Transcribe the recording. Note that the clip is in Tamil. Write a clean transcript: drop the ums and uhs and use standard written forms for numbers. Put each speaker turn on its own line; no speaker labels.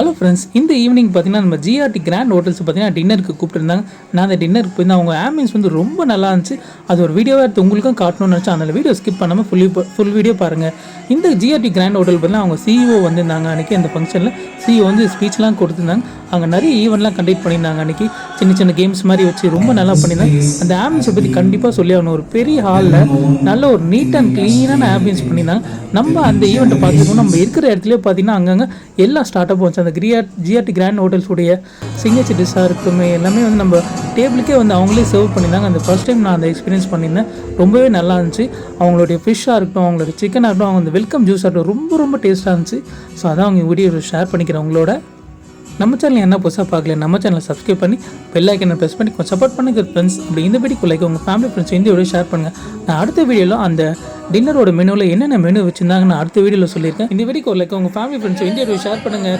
ஹலோ ஃப்ரெண்ட்ஸ், இந்த ஈவினிங் பார்த்தீங்கன்னா நம்ம ஜிஆர்டி கிராண்ட் ஹோட்டல்ஸ் பார்த்தீங்கன்னா டின்னருக்கு கூப்பிட்டுருந்தாங்க. நான் அந்த டின்னருக்கு போயிருந்தேன். அவங்க ஆம்பியன்ஸ் வந்து ரொம்ப நல்லா இருந்துச்சு. அது ஒரு வீடியோவாக எடுத்து உங்களுக்கும் காட்டணும்னு நினச்சேன். அந்த வீடியோ ஸ்கிப் பண்ணாமல் ஃபுல் வீடியோ பாருங்கள். இந்த ஜிஆர்டி கிராண்ட் ஹோட்டல் பார்த்தீங்கன்னா அவங்க சிஇஓ வந்திருந்தாங்க. அன்றைக்கி அந்த ஃபங்க்ஷனில் சிஇஓ வந்து ஸ்பீச்லாம் கொடுத்துருந்தாங்க. அங்கே நிறைய ஈவெண்ட்லாம் கண்டக்ட் பண்ணியிருந்தாங்க. அன்றைக்கி சின்ன சின்ன கேம்ஸ் மாதிரி வச்சு ரொம்ப நல்லா பண்ணியிருந்தாங்க. அந்த ஆம்பியன்ஸை பற்றி கண்டிப்பாக சொல்லி ஆகணும். ஒரு பெரிய ஹாலில் நல்ல ஒரு நீட் அண்ட் க்ளீனான ஆம்பியன்ஸ் பண்ணியிருந்தாங்க. நம்ம அந்த ஈவெண்ட்டை பார்த்துக்கணும். நம்ம இருக்கிற இடத்துலேயே பார்த்தீங்கன்னா அங்கங்கே எல்லா ஸ்டார்ட்டப்பும் வச்சு அந்த ஜிஆர்டி கிராண்ட் ஹோட்டல்ஸ் உடைய சிக்னேச்சர் டிஷ்ஷாக இருக்கட்டும் எல்லாமே வந்து நம்ம டேபிளுக்கே வந்து அவங்களே சர்வ் பண்ணியிருந்தாங்க. அந்த ஃபர்ஸ்ட் டைம் நான் அந்த எக்ஸ்பீரியன்ஸ் பண்ணியிருந்தேன். ரொம்பவே நல்லா இருந்துச்சு. அவங்களுடைய ஃபிஷ்ஷாக இருக்கட்டும், அவங்களுடைய சிக்கனாக இருக்கட்டும், அவங்க அந்த வெல்கம் ஜூஸாக இருக்கட்டும் ரொம்ப டேஸ்ட்டாக இருந்துச்சு. ஸோ அதான் அவங்க வீடியோ ஷேர் பண்ணிக்கிறேன் உங்களோட. நம்ம சேனல் என்ன புதுசாக பார்க்கல, நம்ம சேனலை சப்ஸ்கிரைப் பண்ணி பெல் ஐக்கனை ப்ரெஸ் பண்ணி கொஞ்சம் சப்போர்ட் பண்ணுங்க ஃப்ரெண்ட்ஸ். அப்படி இந்த வீடியோக்கு லைக் உங்கள் ஃபேமிலி ஃப்ரெண்ட்ஸ் இந்த வீடியோ ஷேர் பண்ணுங்கள். நான் அடுத்த வீடியோவில் அந்த டின்னரோட மெனுவில் என்னென்ன மெனு வச்சுருந்தாங்கன்னு அடுத்த வீடியோவில் சொல்லியிருக்கேன். இந்த வீடியோக்கு லைக் உங்கள் ஃபேமிலி ஃப்ரெண்ட்ஸ் இந்த வீடியோ ஷேர் பண்ணுங்கள்.